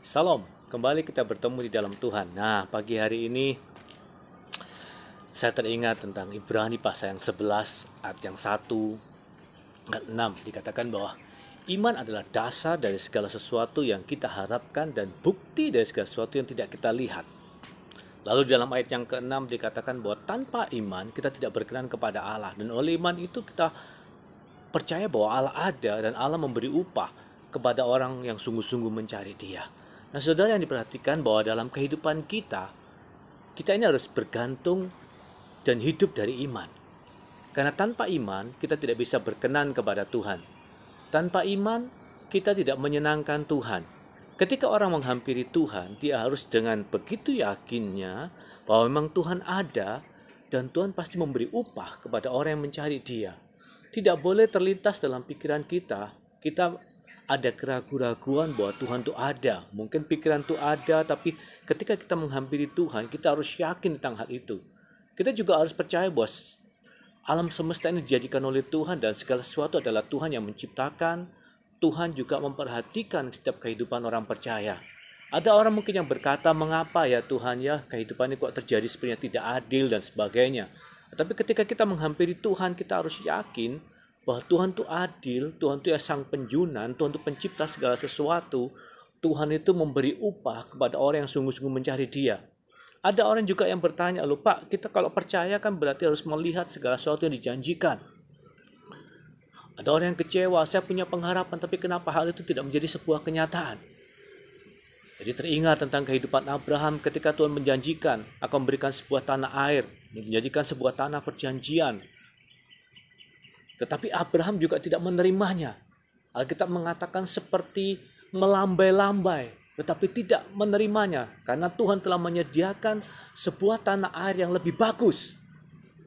Salam, kembali kita bertemu di dalam Tuhan. Nah, pagi hari ini saya teringat tentang Ibrani pasal yang 11 ayat yang 1 dan 6. Dikatakan bahwa iman adalah dasar dari segala sesuatu yang kita harapkan dan bukti dari segala sesuatu yang tidak kita lihat. Lalu dalam ayat yang ke-6 dikatakan bahwa tanpa iman kita tidak berkenan kepada Allah. Dan oleh iman itu kita percaya bahwa Allah ada dan Allah memberi upah kepada orang yang sungguh-sungguh mencari Dia. Nah, saudara yang diperhatikan bahwa dalam kehidupan kita ini harus bergantung dan hidup dari iman. Karena tanpa iman, kita tidak bisa berkenan kepada Tuhan. Tanpa iman, kita tidak menyenangkan Tuhan. Ketika orang menghampiri Tuhan, dia harus dengan begitu yakinnya bahwa memang Tuhan ada dan Tuhan pasti memberi upah kepada orang yang mencari Dia. Tidak boleh terlintas dalam pikiran kita ada keraguan-raguan bahwa Tuhan itu ada. Mungkin pikiran itu ada, tapi ketika kita menghampiri Tuhan, kita harus yakin tentang hal itu. Kita juga harus percaya bahwa alam semesta ini dijadikan oleh Tuhan dan segala sesuatu adalah Tuhan yang menciptakan. Tuhan juga memperhatikan setiap kehidupan orang percaya. Ada orang mungkin yang berkata, mengapa ya Tuhan ya kehidupan ini kok terjadi sepertinya tidak adil dan sebagainya. Tapi ketika kita menghampiri Tuhan, kita harus yakin bahwa Tuhan itu adil, Tuhan itu ya sang penjunan, Tuhan itu pencipta segala sesuatu. Tuhan itu memberi upah kepada orang yang sungguh-sungguh mencari Dia. Ada orang juga yang bertanya, loh Pak, kita kalau percaya kan berarti harus melihat segala sesuatu yang dijanjikan. Ada orang yang kecewa, saya punya pengharapan, tapi kenapa hal itu tidak menjadi sebuah kenyataan? Jadi teringat tentang kehidupan Abraham ketika Tuhan menjanjikan akan memberikan sebuah tanah air, menjanjikan sebuah tanah perjanjian. Tetapi Abraham juga tidak menerimanya. Alkitab mengatakan seperti melambai-lambai, tetapi tidak menerimanya. Karena Tuhan telah menyediakan sebuah tanah air yang lebih bagus.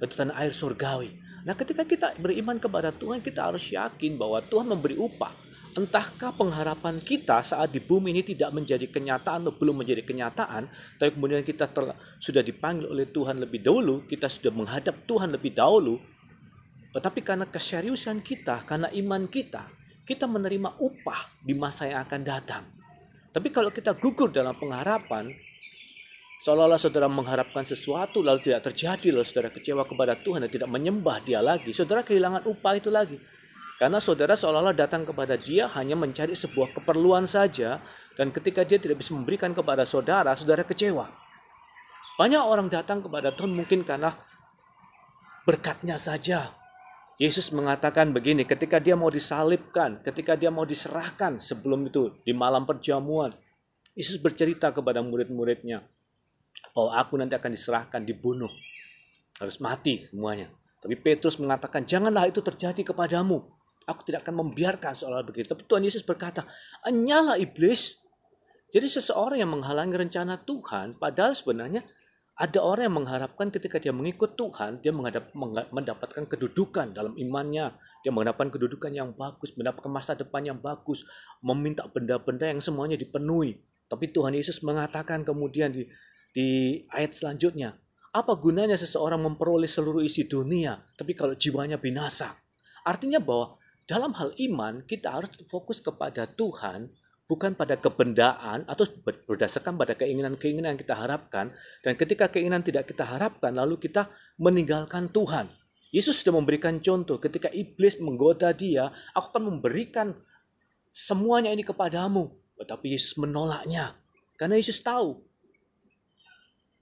Itu tanah air surgawi. Nah, ketika kita beriman kepada Tuhan, kita harus yakin bahwa Tuhan memberi upah. Entahkah pengharapan kita saat di bumi ini tidak menjadi kenyataan atau belum menjadi kenyataan, tapi kemudian kita sudah dipanggil oleh Tuhan lebih dahulu, kita sudah menghadap Tuhan lebih dahulu. Tetapi karena keseriusan kita, karena iman kita menerima upah di masa yang akan datang. Tapi kalau kita gugur dalam pengharapan, seolah-olah saudara mengharapkan sesuatu lalu tidak terjadi, lalu saudara kecewa kepada Tuhan dan tidak menyembah Dia lagi, saudara kehilangan upah itu lagi. Karena saudara seolah-olah datang kepada Dia hanya mencari sebuah keperluan saja, dan ketika Dia tidak bisa memberikan kepada saudara, saudara kecewa. Banyak orang datang kepada Tuhan mungkin karena berkatnya saja. Yesus mengatakan begini, ketika Dia mau disalibkan, ketika Dia mau diserahkan sebelum itu di malam perjamuan, Yesus bercerita kepada murid-muridnya bahwa aku nanti akan diserahkan, dibunuh, harus mati semuanya. Tapi Petrus mengatakan, janganlah itu terjadi kepadamu. Aku tidak akan membiarkan seolah begitu. Tapi Tuhan Yesus berkata, nyala iblis. Jadi seseorang yang menghalangi rencana Tuhan, padahal sebenarnya ada orang yang mengharapkan ketika dia mengikut Tuhan, dia mendapatkan kedudukan dalam imannya. Dia mendapatkan kedudukan yang bagus, mendapatkan masa depan yang bagus, meminta benda-benda yang semuanya dipenuhi. Tapi Tuhan Yesus mengatakan kemudian di ayat selanjutnya, apa gunanya seseorang memperoleh seluruh isi dunia, tapi kalau jiwanya binasa? Artinya bahwa dalam hal iman, kita harus fokus kepada Tuhan, bukan pada kebendaan atau berdasarkan pada keinginan-keinginan yang kita harapkan. Dan ketika keinginan tidak kita harapkan, lalu kita meninggalkan Tuhan. Yesus sudah memberikan contoh ketika iblis menggoda Dia, aku akan memberikan semuanya ini kepadamu. Tetapi Yesus menolaknya. Karena Yesus tahu,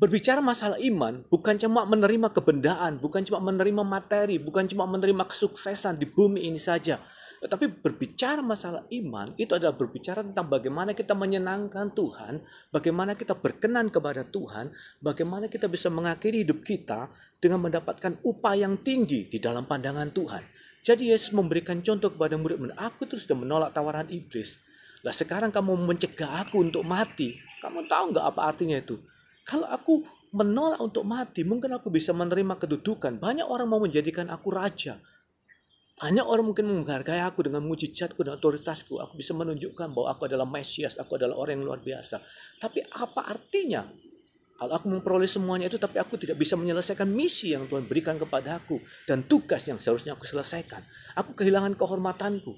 berbicara masalah iman bukan cuma menerima kebendaan, bukan cuma menerima materi, bukan cuma menerima kesuksesan di bumi ini saja. Tetapi berbicara masalah iman itu adalah berbicara tentang bagaimana kita menyenangkan Tuhan, bagaimana kita berkenan kepada Tuhan, bagaimana kita bisa mengakhiri hidup kita dengan mendapatkan upah yang tinggi di dalam pandangan Tuhan. Jadi Yesus memberikan contoh kepada murid-murid, aku terus sudah menolak tawaran iblis. Lah sekarang kamu mencegah aku untuk mati, kamu tahu nggak apa artinya itu? Kalau aku menolak untuk mati, mungkin aku bisa menerima kedudukan. Banyak orang mau menjadikan aku raja. Banyak orang mungkin menghargai aku dengan mujizatku dan otoritasku. Aku bisa menunjukkan bahwa aku adalah Mesias, aku adalah orang yang luar biasa. Tapi apa artinya kalau aku memperoleh semuanya itu, tapi aku tidak bisa menyelesaikan misi yang Tuhan berikan kepada aku dan tugas yang seharusnya aku selesaikan? Aku kehilangan kehormatanku.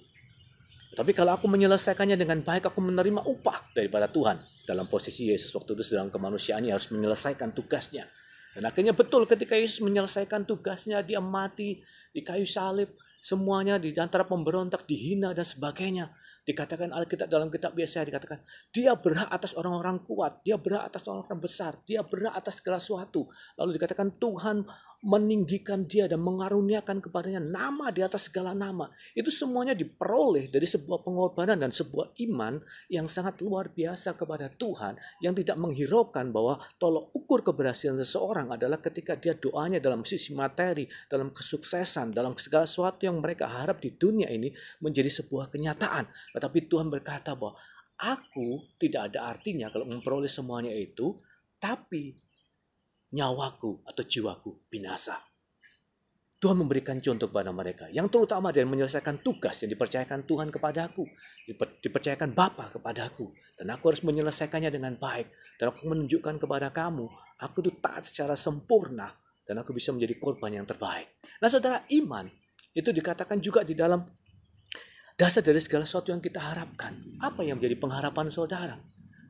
Tapi kalau aku menyelesaikannya dengan baik, aku menerima upah daripada Tuhan. Dalam posisi Yesus waktu itu dalam kemanusiaannya harus menyelesaikan tugasnya. Dan akhirnya betul ketika Yesus menyelesaikan tugasnya, dia mati di kayu salib. Semuanya di antara pemberontak, dihina dan sebagainya. Dikatakan Alkitab dalam kitab Yesaya dikatakan, dia berhak atas orang-orang kuat, dia berhak atas orang-orang besar, dia berhak atas segala sesuatu. Lalu dikatakan Tuhan meninggikan dia dan mengaruniakan kepadanya nama di atas segala nama. Itu semuanya diperoleh dari sebuah pengorbanan dan sebuah iman yang sangat luar biasa kepada Tuhan, yang tidak menghiraukan bahwa tolok ukur keberhasilan seseorang adalah ketika dia doanya dalam sisi materi, dalam kesuksesan, dalam segala sesuatu yang mereka harap di dunia ini menjadi sebuah kenyataan. Tetapi Tuhan berkata bahwa aku tidak ada artinya kalau memperoleh semuanya itu, tapi nyawaku atau jiwaku binasa. Tuhan memberikan contoh kepada mereka, yang terutama dari menyelesaikan tugas yang dipercayakan Tuhan kepadaku, dipercayakan Bapa kepadaku, dan aku harus menyelesaikannya dengan baik. Dan aku menunjukkan kepada kamu, aku itu taat secara sempurna, dan aku bisa menjadi korban yang terbaik. Nah saudara, iman itu dikatakan juga di dalam dasar dari segala sesuatu yang kita harapkan. Apa yang menjadi pengharapan saudara?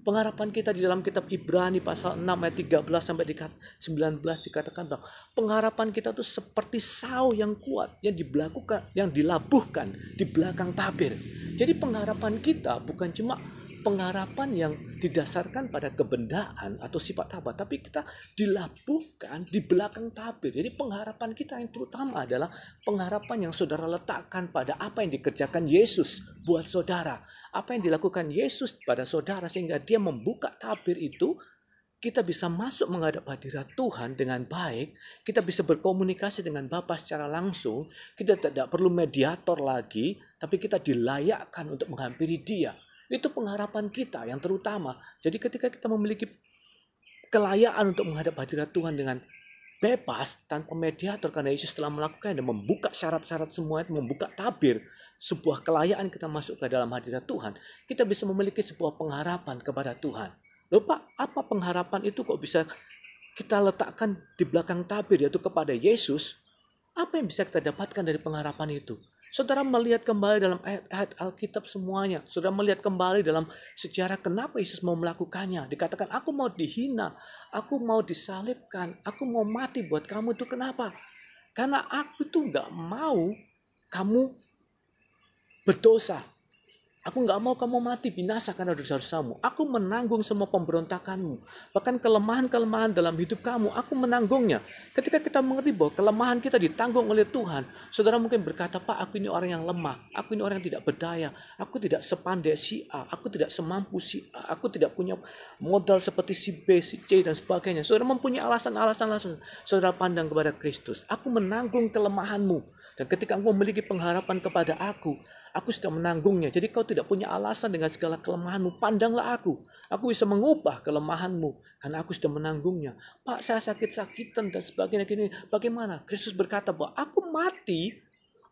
Pengharapan kita di dalam kitab Ibrani pasal 6 ayat 13 sampai 19 dikatakan bahwa pengharapan kita itu seperti sau yang kuat yang dilabuhkan di belakang tabir. Jadi pengharapan kita bukan cuma pengharapan yang didasarkan pada kebendaan atau sifat apa, tapi kita dilabuhkan di belakang tabir. Jadi pengharapan kita yang terutama adalah pengharapan yang saudara letakkan pada apa yang dikerjakan Yesus buat saudara, apa yang dilakukan Yesus pada saudara, sehingga dia membuka tabir itu. Kita bisa masuk menghadap hadirat Tuhan dengan baik. Kita bisa berkomunikasi dengan Bapa secara langsung. Kita tidak perlu mediator lagi, tapi kita dilayakkan untuk menghampiri Dia. Itu pengharapan kita yang terutama. Jadi ketika kita memiliki kelayaan untuk menghadap hadirat Tuhan dengan bebas tanpa mediator, karena Yesus telah melakukan dan membuka syarat-syarat semua itu, membuka tabir sebuah kelayaan kita masuk ke dalam hadirat Tuhan, kita bisa memiliki sebuah pengharapan kepada Tuhan. Loh Pak, apa pengharapan itu kok bisa kita letakkan di belakang tabir, yaitu kepada Yesus? Apa yang bisa kita dapatkan dari pengharapan itu? Saudara melihat kembali dalam ayat-ayat Alkitab semuanya. Saudara melihat kembali dalam sejarah kenapa Yesus mau melakukannya. Dikatakan aku mau dihina, aku mau disalibkan, aku mau mati buat kamu. Itu kenapa? Karena aku tuh gak mau kamu berdosa. Aku gak mau kamu mati binasa karena dosa-dosamu. Aku menanggung semua pemberontakanmu. Bahkan kelemahan-kelemahan dalam hidup kamu, aku menanggungnya. Ketika kita mengerti bahwa kelemahan kita ditanggung oleh Tuhan, saudara mungkin berkata, Pak, aku ini orang yang lemah. Aku ini orang yang tidak berdaya. Aku tidak sepandai si A. Aku tidak semampu si A. Aku tidak punya modal seperti si B, si C, dan sebagainya. Saudara mempunyai alasan-alasan. Saudara pandang kepada Kristus. Aku menanggung kelemahanmu. Dan ketika engkau memiliki pengharapan kepada aku sudah menanggungnya. Jadi kau tidak punya alasan dengan segala kelemahanmu. Pandanglah aku. Aku bisa mengubah kelemahanmu. Karena aku sudah menanggungnya. Pak, saya sakit-sakitan dan sebagainya. Gini. Bagaimana? Kristus berkata bahwa aku mati.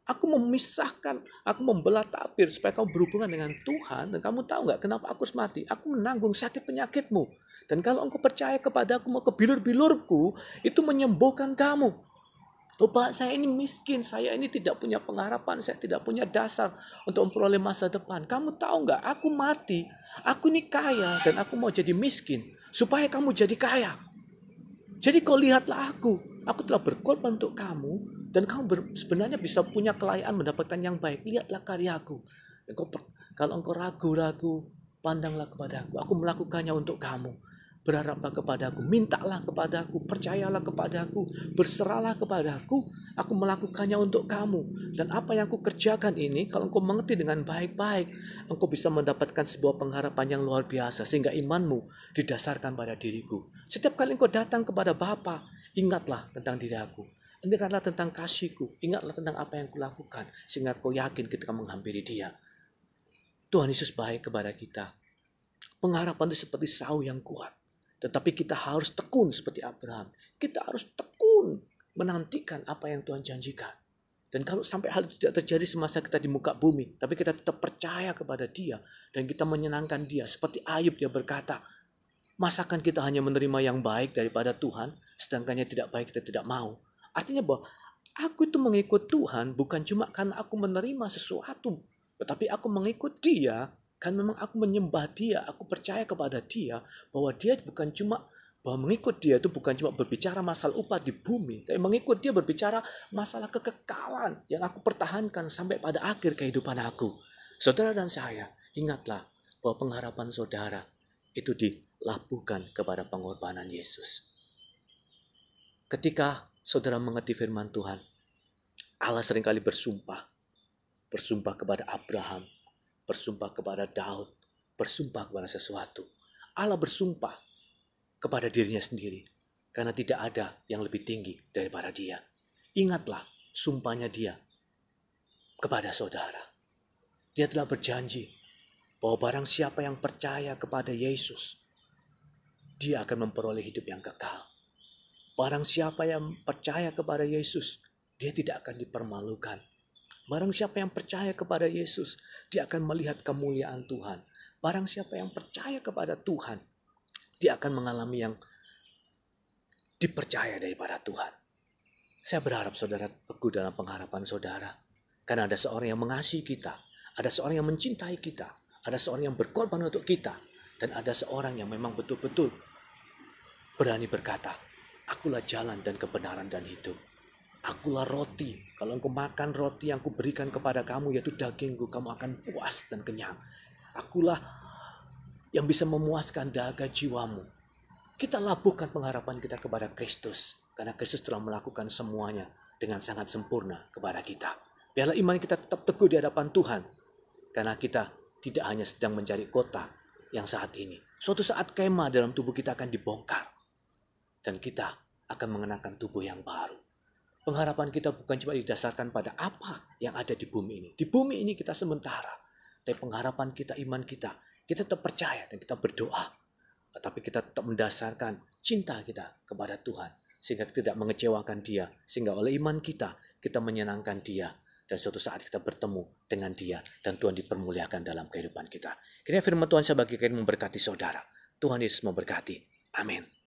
Aku memisahkan. Aku membelah tabir. Supaya kamu berhubungan dengan Tuhan. Dan kamu tahu gak kenapa aku harus mati? Aku menanggung sakit penyakitmu. Dan kalau engkau percaya kepada aku, mau ke bilur-bilurku, itu menyembuhkan kamu. Oh Pak, saya ini miskin, saya ini tidak punya pengharapan, saya tidak punya dasar untuk memperoleh masa depan. Kamu tahu nggak, aku mati, aku ini kaya dan aku mau jadi miskin supaya kamu jadi kaya. Jadi kau lihatlah aku telah berkorban untuk kamu dan kamu sebenarnya bisa punya kelayaan mendapatkan yang baik. Lihatlah karyaku. Kalau engkau ragu-ragu, pandanglah kepada aku melakukannya untuk kamu. Berharaplah kepadaku, mintalah kepadaku, percayalah kepadaku, berserahlah kepadaku, aku melakukannya untuk kamu. Dan apa yang aku kerjakan ini, kalau engkau mengerti dengan baik-baik, engkau bisa mendapatkan sebuah pengharapan yang luar biasa, sehingga imanmu didasarkan pada diriku. Setiap kali engkau datang kepada Bapa, ingatlah tentang diri aku. Ingatlah tentang kasihku, ingatlah tentang apa yang kulakukan, sehingga kau yakin ketika menghampiri Dia. Tuhan Yesus baik kepada kita. Pengharapan itu seperti sau yang kuat. Tetapi kita harus tekun seperti Abraham. Kita harus tekun menantikan apa yang Tuhan janjikan. Dan kalau sampai hal itu tidak terjadi semasa kita di muka bumi, tapi kita tetap percaya kepada Dia dan kita menyenangkan Dia. Seperti Ayub, dia berkata, masakan kita hanya menerima yang baik daripada Tuhan, sedangkan yang tidak baik kita tidak mau. Artinya bahwa aku itu mengikut Tuhan bukan cuma karena aku menerima sesuatu Tetapi aku mengikut dia, kan memang aku menyembah dia, aku percaya kepada dia, bahwa dia bukan cuma, bahwa mengikut dia itu bukan cuma berbicara masalah upah di bumi, tapi mengikut dia berbicara masalah kekekalan yang aku pertahankan sampai pada akhir kehidupan aku. Saudara dan saya, ingatlah bahwa pengharapan saudara itu dilabuhkan kepada pengorbanan Yesus. Ketika saudara mengerti firman Tuhan, Allah seringkali bersumpah kepada Abraham, bersumpah kepada Daud, bersumpah kepada sesuatu. Allah bersumpah kepada dirinya sendiri, karena tidak ada yang lebih tinggi daripada dia. Ingatlah sumpahnya dia kepada saudara. Dia telah berjanji bahwa barang siapa yang percaya kepada Yesus, dia akan memperoleh hidup yang kekal. Barang siapa yang percaya kepada Yesus, dia tidak akan dipermalukan. Barang siapa yang percaya kepada Yesus, dia akan melihat kemuliaan Tuhan. Barang siapa yang percaya kepada Tuhan, dia akan mengalami yang dipercaya daripada Tuhan. Saya berharap saudara teguh dalam pengharapan saudara. Karena ada seorang yang mengasihi kita, ada seorang yang mencintai kita, ada seorang yang berkorban untuk kita, dan ada seorang yang memang betul-betul berani berkata, akulah jalan dan kebenaran dan hidup. Akulah roti. Kalau engkau makan roti yang kuberikan kepada kamu, yaitu dagingku, kamu akan puas dan kenyang. Akulah yang bisa memuaskan dahaga jiwamu. Kita labuhkan pengharapan kita kepada Kristus, karena Kristus telah melakukan semuanya dengan sangat sempurna kepada kita. Biarlah iman kita tetap teguh di hadapan Tuhan, karena kita tidak hanya sedang mencari kota yang saat ini. Suatu saat kemah dalam tubuh kita akan dibongkar, dan kita akan mengenakan tubuh yang baru. Pengharapan kita bukan cuma didasarkan pada apa yang ada di bumi ini. Di bumi ini kita sementara. Tapi pengharapan kita, iman kita tetap percaya dan kita berdoa. Tapi kita tetap mendasarkan cinta kita kepada Tuhan. Sehingga kita tidak mengecewakan dia. Sehingga oleh iman kita menyenangkan dia. Dan suatu saat kita bertemu dengan dia. Dan Tuhan dipermuliakan dalam kehidupan kita. Kiranya firman Tuhan saya bagikan memberkati saudara. Tuhan Yesus memberkati. Amin.